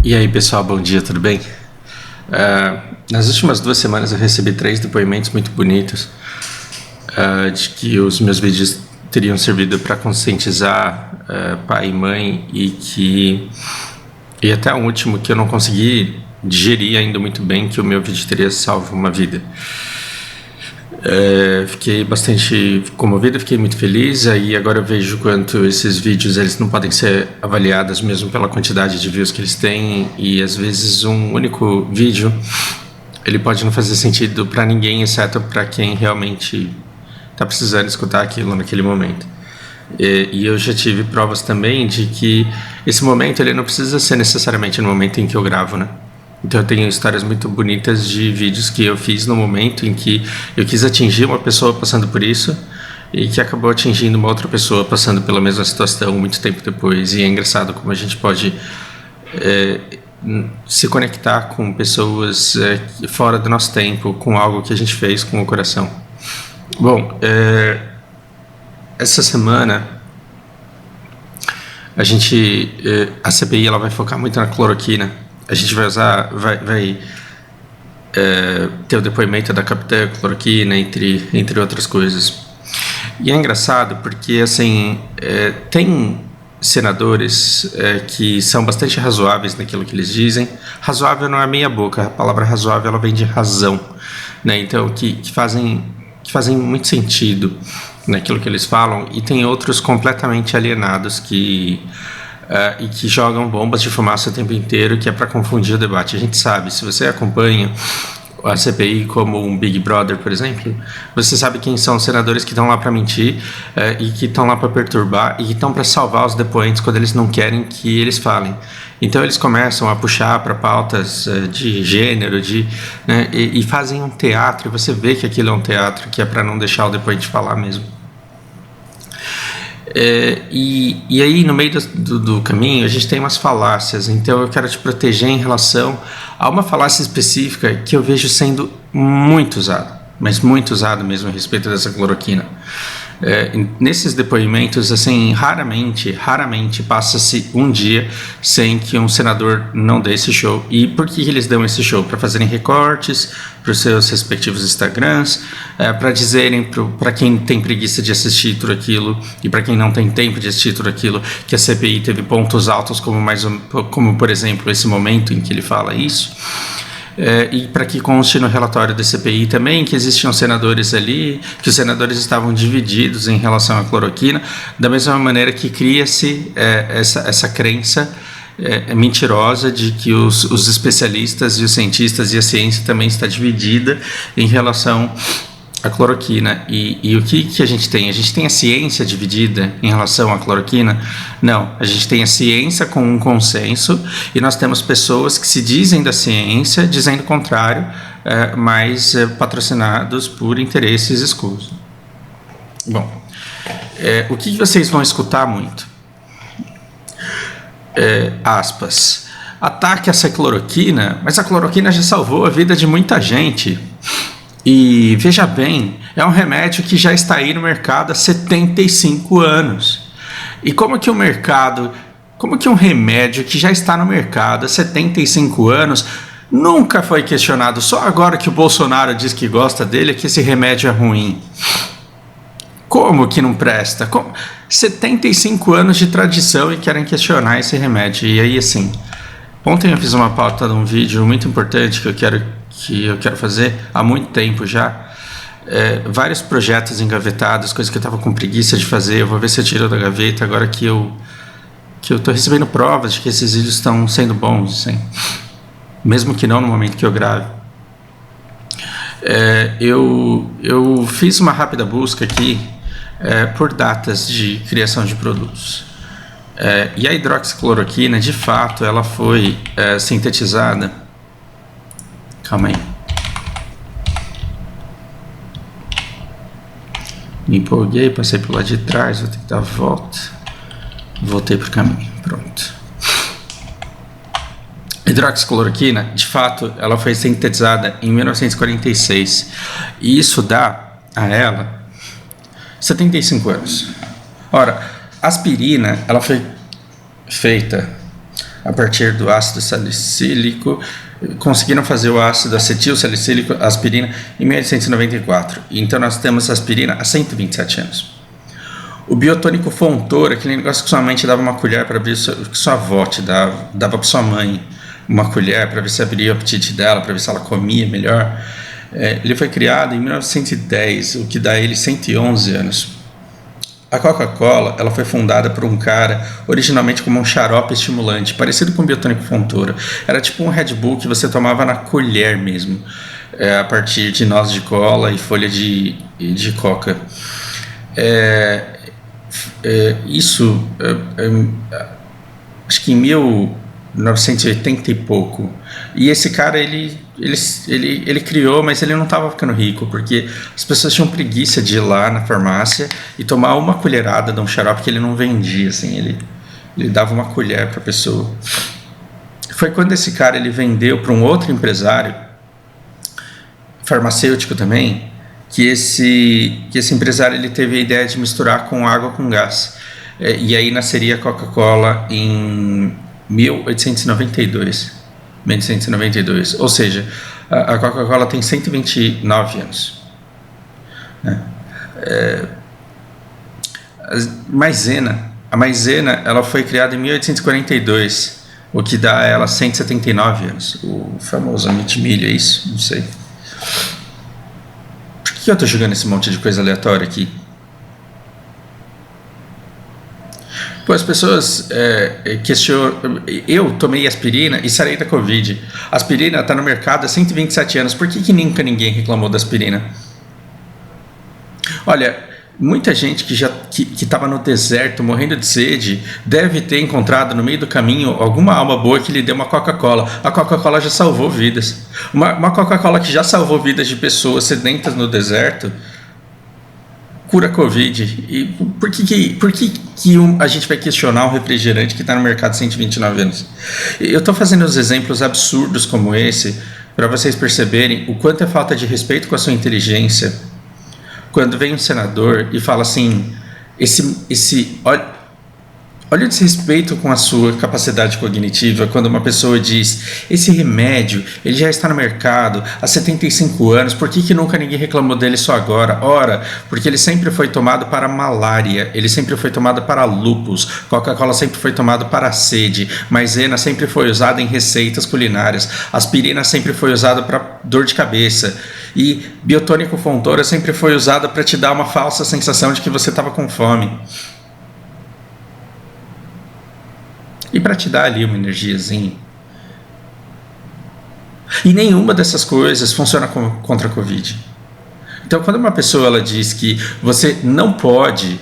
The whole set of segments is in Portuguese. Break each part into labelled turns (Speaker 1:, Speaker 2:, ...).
Speaker 1: E aí pessoal, bom dia, tudo bem? Nas últimas 2 semanas eu recebi 3 depoimentos muito bonitos de que os meus vídeos teriam servido para conscientizar pai e mãe e até o último que eu não consegui digerir ainda muito bem, que o meu vídeo teria salvo uma vida. Fiquei bastante comovido, fiquei muito feliz. Aí agora eu vejo quanto esses vídeos eles não podem ser avaliados mesmo pela quantidade de views que eles têm, e às vezes um único vídeo ele pode não fazer sentido para ninguém, exceto para quem realmente está precisando escutar aquilo naquele momento. E eu já tive provas também de que esse momento ele não precisa ser necessariamente no momento em que eu gravo, né? Então eu tenho histórias muito bonitas de vídeos que eu fiz no momento em que eu quis atingir uma pessoa passando por isso e que acabou atingindo uma outra pessoa passando pela mesma situação muito tempo depois. E é engraçado como a gente pode se conectar com pessoas fora do nosso tempo, com algo que a gente fez com o coração. Bom, essa semana a CPI ela vai focar muito na cloroquina. A gente vai usar, vai ter o depoimento da capitã cloroquina, entre outras coisas. E é engraçado porque, assim, tem senadores que são bastante razoáveis naquilo que eles dizem. Razoável não é meia boca, a palavra razoável ela vem de razão, né? Então, que fazem muito sentido naquilo que eles falam, e tem outros completamente alienados e que jogam bombas de fumaça o tempo inteiro, que é para confundir o debate. A gente sabe, se você acompanha a CPI como um Big Brother, por exemplo, você sabe quem são os senadores que estão lá para mentir e que estão lá para perturbar e que estão para salvar os depoentes quando eles não querem que eles falem. Então eles começam a puxar para pautas de gênero, né, e fazem um teatro, e você vê que aquilo é um teatro, que é para não deixar o depoente falar mesmo. E aí no meio do caminho a gente tem umas falácias. Então eu quero te proteger em relação a uma falácia específica que eu vejo sendo muito usada, mas muito usada mesmo a respeito dessa cloroquina. Nesses depoimentos, assim, raramente passa-se um dia sem que um senador não dê esse show. E por que eles dão esse show? Para fazerem recortes para os seus respectivos Instagrams, para dizerem para quem tem preguiça de assistir tudo aquilo e para quem não tem tempo de assistir tudo aquilo, que a CPI teve pontos altos, como por exemplo esse momento em que ele fala isso. E para que conste no relatório da CPI também que existiam senadores ali, que os senadores estavam divididos em relação à cloroquina, da mesma maneira que cria-se essa crença mentirosa de que os especialistas e os cientistas e a ciência também está dividida em relação à cloroquina. E o que a gente tem? A gente tem a ciência dividida em relação à cloroquina? Não, a gente tem a ciência com um consenso e nós temos pessoas que se dizem da ciência dizendo o contrário, mas patrocinados por interesses escusos. Bom, o que vocês vão escutar muito? Aspas, ataque essa cloroquina, mas a cloroquina já salvou a vida de muita gente. E veja bem, é um remédio que já está aí no mercado há 75 anos. E como que um remédio que já está no mercado há 75 anos nunca foi questionado? Só agora que o Bolsonaro diz que gosta dele é que esse remédio é ruim. Como que não presta? 75 anos de tradição e querem questionar esse remédio. E aí, assim, ontem eu fiz uma pauta de um vídeo muito importante que eu quero fazer há muito tempo já. Vários projetos engavetados, coisas que eu estava com preguiça de fazer. Eu vou ver se eu tiro da gaveta agora que eu estou recebendo provas de que esses vídeos estão sendo bons, assim, mesmo que não no momento que eu grave. Eu fiz uma rápida busca aqui por datas de criação de produtos. E a hidroxicloroquina, de fato, ela foi sintetizada. Calma aí. Me empolguei, passei por lá de trás, vou ter que dar a volta. Voltei para o caminho, pronto. Hidroxicloroquina, de fato, ela foi sintetizada em 1946. E isso dá a ela 75 anos. Ora, a aspirina, ela foi feita a partir do ácido salicílico, conseguiram fazer o ácido acetil salicílico, aspirina, em 1894. Então nós temos aspirina há 127 anos. O biotônico Fontoura, aquele negócio que sua mãe te dava uma colher para abrir, que sua avó te dava para sua mãe uma colher para ver se abria o apetite dela, para ver se ela comia melhor. Ele foi criado em 1910, o que dá a ele 111 anos. A Coca-Cola, ela foi fundada por um cara originalmente como um xarope estimulante, parecido com o biotônico Fontoura. Era tipo um Red Bull que você tomava na colher mesmo, a partir de noz de cola e folha de coca. Isso, acho que em 1980 e pouco. E esse cara, ele criou, mas ele não estava ficando rico, porque as pessoas tinham preguiça de ir lá na farmácia e tomar uma colherada de um xarope que ele não vendia, assim, ele dava uma colher para a pessoa. Foi quando esse cara ele vendeu para um outro empresário, farmacêutico também, que esse empresário ele teve a ideia de misturar com água com gás. E aí nasceria a Coca-Cola em 1892. Ou seja, a Coca-Cola tem 129 anos. A maisena ela foi criada em 1842, o que dá a ela 179 anos. O famoso amido de milho, é isso? Não sei. Por que eu estou jogando esse monte de coisa aleatória aqui? Pô, as pessoas questionam. Eu tomei aspirina e sarei da Covid. A aspirina está no mercado há 127 anos. Por que nunca ninguém reclamou da aspirina? Olha, muita gente que estava no deserto morrendo de sede deve ter encontrado no meio do caminho alguma alma boa que lhe deu uma Coca-Cola. A Coca-Cola já salvou vidas. Uma Coca-Cola que já salvou vidas de pessoas sedentas no deserto cura Covid. E por que a gente vai questionar um refrigerante que está no mercado há 129 anos? Eu estou fazendo os exemplos absurdos como esse para vocês perceberem o quanto é falta de respeito com a sua inteligência quando vem um senador e fala assim, olha o desrespeito com a sua capacidade cognitiva quando uma pessoa diz, esse remédio ele já está no mercado há 75 anos, por que nunca ninguém reclamou dele só agora? Ora, porque ele sempre foi tomado para malária, ele sempre foi tomado para lúpus, Coca-Cola sempre foi tomado para sede, maisena sempre foi usada em receitas culinárias, aspirina sempre foi usada para dor de cabeça e biotônico Fontoura sempre foi usada para te dar uma falsa sensação de que você estava com fome. E para te dar ali uma energiazinha. E nenhuma dessas coisas funciona contra a Covid. Então, quando uma pessoa ela diz que você não pode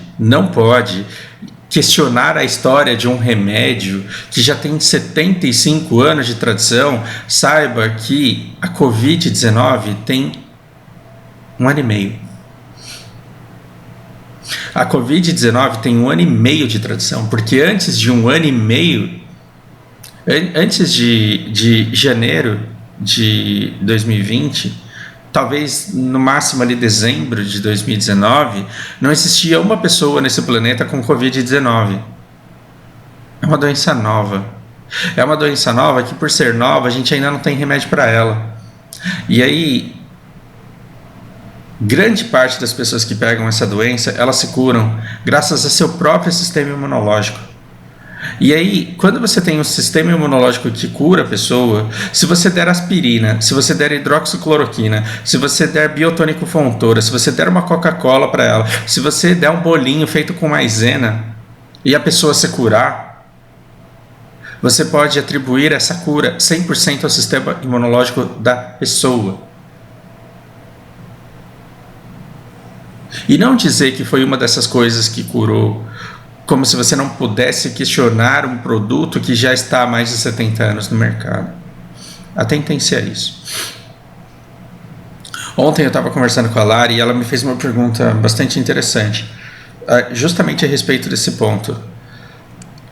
Speaker 1: questionar a história de um remédio que já tem 75 anos de tradição, saiba que a Covid-19 tem 1 ano e meio. A Covid-19 tem 1 ano e meio de tradição, porque antes de 1 ano e meio, antes de janeiro de 2020, talvez no máximo ali dezembro de 2019, não existia uma pessoa nesse planeta com Covid-19. É uma doença nova. É uma doença nova que, por ser nova, a gente ainda não tem remédio para ela. E aí, grande parte das pessoas que pegam essa doença, elas se curam graças a seu próprio sistema imunológico. E aí, quando você tem um sistema imunológico que cura a pessoa, se você der aspirina, se você der hidroxicloroquina, se você der biotônico Fontoura, se você der uma Coca-Cola para ela, se você der um bolinho feito com maisena e a pessoa se curar, você pode atribuir essa cura 100% ao sistema imunológico da pessoa. E não dizer que foi uma dessas coisas que curou, como se você não pudesse questionar um produto que já está há mais de 70 anos no mercado. Atentem-se a isso. Ontem eu estava conversando com a Lari e ela me fez uma pergunta bastante interessante, justamente a respeito desse ponto.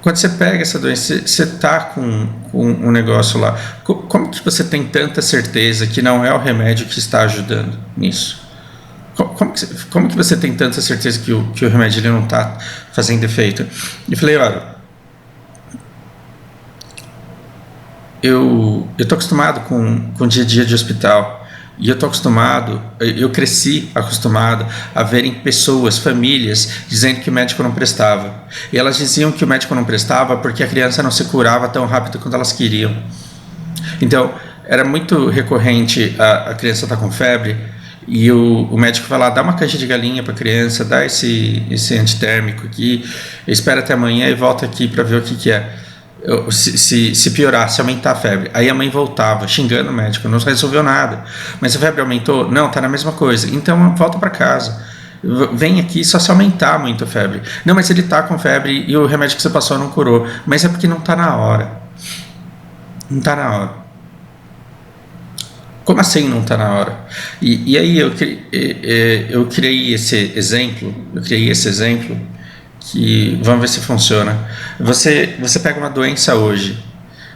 Speaker 1: Quando você pega essa doença, você está com um negócio lá, como que você tem tanta certeza que não é o remédio que está ajudando nisso? Como que você tem tanta certeza que o remédio ele não está fazendo efeito? Eu falei, olha, eu tô acostumado com o dia a dia de hospital. E eu cresci acostumado a verem pessoas, famílias, dizendo que o médico não prestava. E elas diziam que o médico não prestava porque a criança não se curava tão rápido quanto elas queriam. Então, era muito recorrente a criança estar com febre e o médico vai lá, dá uma caixa de galinha para a criança, dá esse antitérmico aqui, espera até amanhã e volta aqui para ver o que é. Se piorar, se aumentar a febre. Aí a mãe voltava xingando o médico, não resolveu nada. Mas a febre aumentou? Não, tá na mesma coisa. Então volta para casa. Vem aqui só se aumentar muito a febre. Não, mas ele tá com febre e o remédio que você passou não curou. Mas é porque não tá na hora. Não tá na hora. Como assim não tá na hora? E aí eu criei esse exemplo. Que vamos ver se funciona. Você pega uma doença hoje,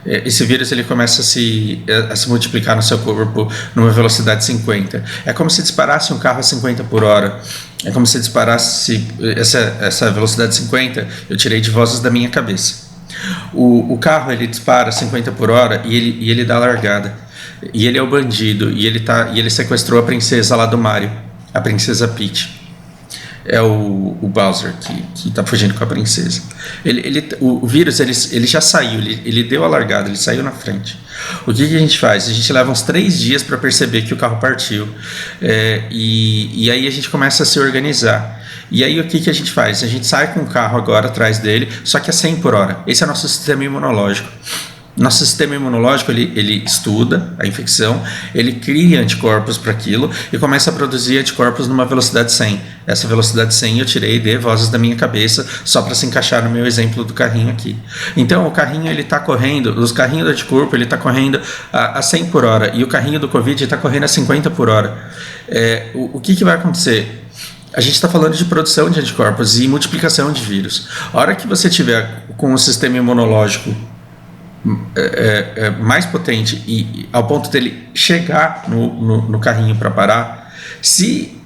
Speaker 1: esse vírus ele começa a se multiplicar no seu corpo numa velocidade 50. É como se disparasse um carro a 50 por hora. É como se disparasse essa velocidade 50, eu tirei de vozes da minha cabeça. O carro ele dispara 50 por hora e ele dá largada. E ele é o bandido e ele sequestrou a princesa lá do Mario, a princesa Peach. É o Bowser que tá fugindo com a princesa. O vírus ele já saiu, ele deu a largada, ele saiu na frente. O que a gente faz? A gente leva uns 3 dias para perceber que o carro partiu. E aí a gente começa a se organizar. E aí o que a gente faz? A gente sai com o carro agora atrás dele, só que a 100 por hora. Esse é o nosso sistema imunológico. Nosso sistema imunológico ele estuda a infecção, ele cria anticorpos para aquilo e começa a produzir anticorpos numa velocidade 100. Essa velocidade 100 eu tirei de vozes da minha cabeça só para se encaixar no meu exemplo do carrinho aqui. Então o carrinho ele está correndo, os carrinhos do anticorpo ele está correndo a 100 por hora e o carrinho do Covid está correndo a 50 por hora. O que vai acontecer? A gente está falando de produção de anticorpos e multiplicação de vírus. A hora que você tiver com o sistema imunológico mais potente e ao ponto dele chegar no carrinho para parar, se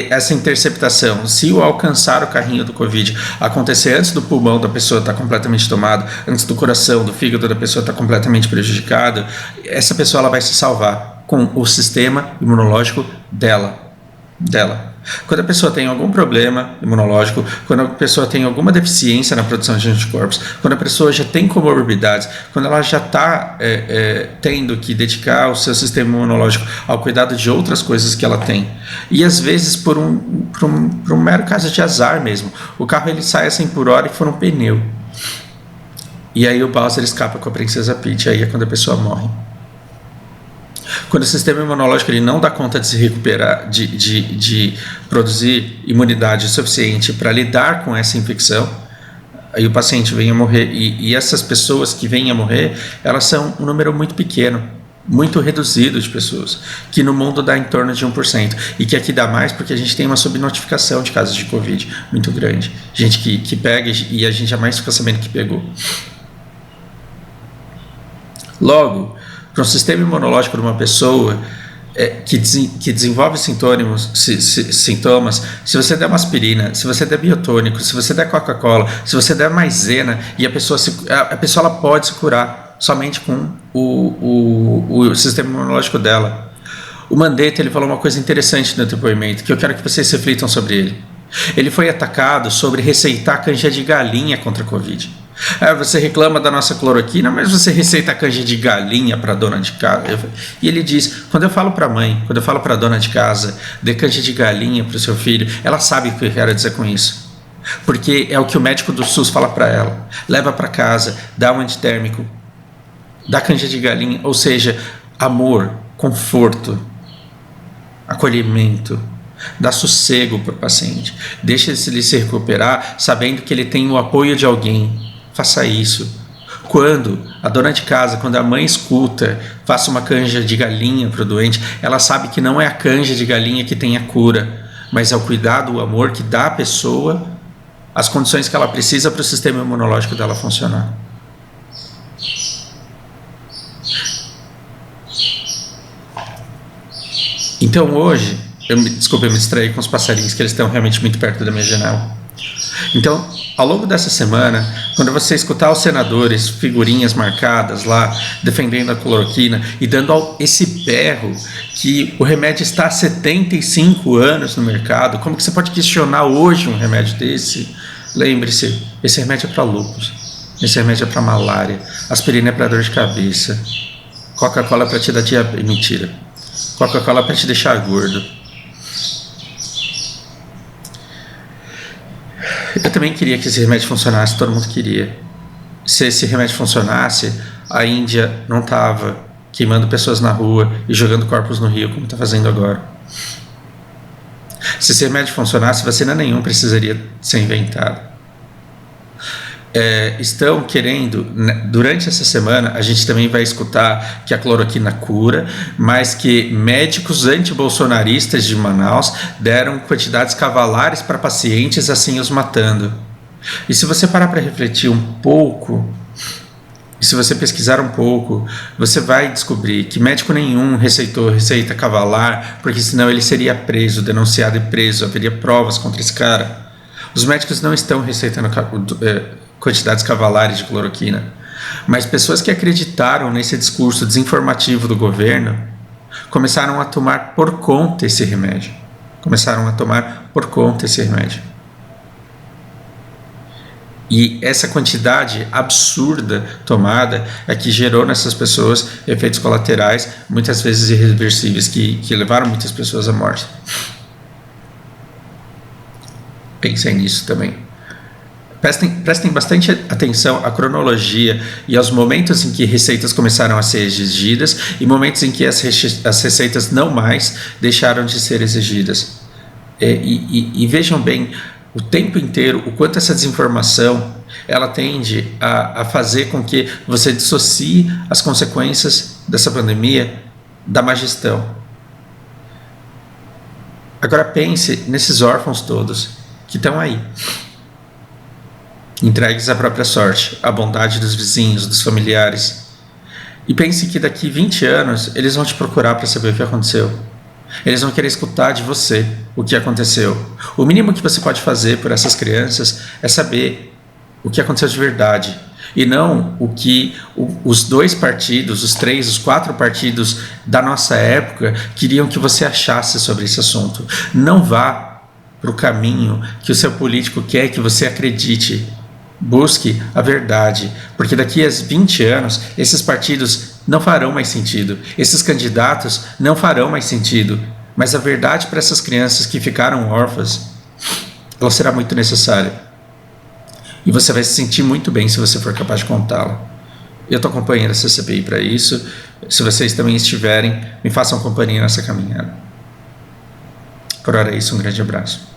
Speaker 1: essa interceptação, se o alcançar o carrinho do Covid acontecer antes do pulmão da pessoa estar completamente tomado, antes do coração, do fígado da pessoa estar completamente prejudicado, essa pessoa ela vai se salvar com o sistema imunológico dela. Quando a pessoa tem algum problema imunológico, quando a pessoa tem alguma deficiência na produção de anticorpos, quando a pessoa já tem comorbidades, quando ela já está tendo que dedicar o seu sistema imunológico ao cuidado de outras coisas que ela tem, e às vezes por um mero caso de azar mesmo, o carro ele sai a 100 por hora e for um pneu, e aí o Bowser escapa com a princesa Peach, aí é quando a pessoa morre. Quando o sistema imunológico ele não dá conta de se recuperar, de produzir imunidade suficiente para lidar com essa infecção, aí o paciente vem a morrer. E essas pessoas que vêm a morrer, elas são um número muito pequeno, muito reduzido de pessoas, que no mundo dá em torno de 1%. E que aqui dá mais porque a gente tem uma subnotificação de casos de Covid muito grande. Gente que pega e a gente jamais fica sabendo que pegou. Logo, para um sistema imunológico de uma pessoa que desenvolve sintomas, se você der uma aspirina, se você der biotônico, se você der Coca-Cola, se você der maisena, e a pessoa ela pode se curar somente com o sistema imunológico dela. O Mandetta ele falou uma coisa interessante no depoimento, que eu quero que vocês reflitam sobre ele. Ele foi atacado sobre receitar canja de galinha contra a Covid. Você reclama da nossa cloroquina, mas você receita canja de galinha para dona de casa. E ele diz, quando eu falo para a mãe, quando eu falo para a dona de casa, dê canja de galinha para o seu filho, ela sabe o que eu quero dizer com isso. Porque é o que o médico do SUS fala para ela. Leva para casa, dá um antitérmico, dá canja de galinha, ou seja, amor, conforto, acolhimento. Dá sossego para o paciente. Deixa ele se recuperar sabendo que ele tem o apoio de alguém. Faça isso. Quando a dona de casa, quando a mãe escuta, faça uma canja de galinha para o doente, ela sabe que não é a canja de galinha que tem a cura, mas é o cuidado, o amor que dá à pessoa as condições que ela precisa para o sistema imunológico dela funcionar. Então hoje, eu me distraí com os passarinhos, que eles estão realmente muito perto da minha janela. Então, ao longo dessa semana, quando você escutar os senadores, figurinhas marcadas lá, defendendo a cloroquina e dando esse berro que o remédio está há 75 anos no mercado, como que você pode questionar hoje um remédio desse? Lembre-se, esse remédio é para lúpus, esse remédio é para malária, aspirina é para dor de cabeça, Coca-Cola é para te dar diabetes, mentira, Coca-Cola é para te deixar gordo. Eu também queria que esse remédio funcionasse, todo mundo queria. Se esse remédio funcionasse, a Índia não estava queimando pessoas na rua e jogando corpos no rio, como está fazendo agora. Se esse remédio funcionasse, vacina nenhuma precisaria ser inventada. Estão querendo, durante essa semana, a gente também vai escutar que a cloroquina cura, mas que médicos antibolsonaristas de Manaus deram quantidades cavalares para pacientes, assim os matando. E se você parar para refletir um pouco, e se você pesquisar um pouco, você vai descobrir que médico nenhum receitou receita cavalar, porque senão ele seria preso, denunciado e preso, haveria provas contra esse cara. Os médicos não estão receitando quantidades cavalares de cloroquina, mas pessoas que acreditaram nesse discurso desinformativo do governo começaram a tomar por conta esse remédio. E essa quantidade absurda tomada é que gerou nessas pessoas efeitos colaterais, muitas vezes irreversíveis, que levaram muitas pessoas à morte. Pensem nisso também. Prestem bastante atenção à cronologia e aos momentos em que receitas começaram a ser exigidas e momentos em que as receitas não mais deixaram de ser exigidas. E vejam bem, o tempo inteiro, o quanto essa desinformação ela tende a fazer com que você dissocie as consequências dessa pandemia da má gestão. Agora pense nesses órfãos todos que estão aí, entregues à própria sorte, à bondade dos vizinhos, dos familiares. E pense que daqui 20 anos eles vão te procurar para saber o que aconteceu. Eles vão querer escutar de você o que aconteceu. O mínimo que você pode fazer por essas crianças é saber o que aconteceu de verdade. E não o que os 2 partidos, os 3, os 4 partidos da nossa época queriam que você achasse sobre esse assunto. Não vá para o caminho que o seu político quer que você acredite. Busque a verdade, porque daqui a 20 anos esses partidos não farão mais sentido, esses candidatos não farão mais sentido, mas a verdade para essas crianças que ficaram órfãs, ela será muito necessária. E você vai se sentir muito bem se você for capaz de contá-la. Eu estou acompanhando essa CPI para isso. Se vocês também estiverem, me façam companhia nessa caminhada. Por hora é isso, um grande abraço.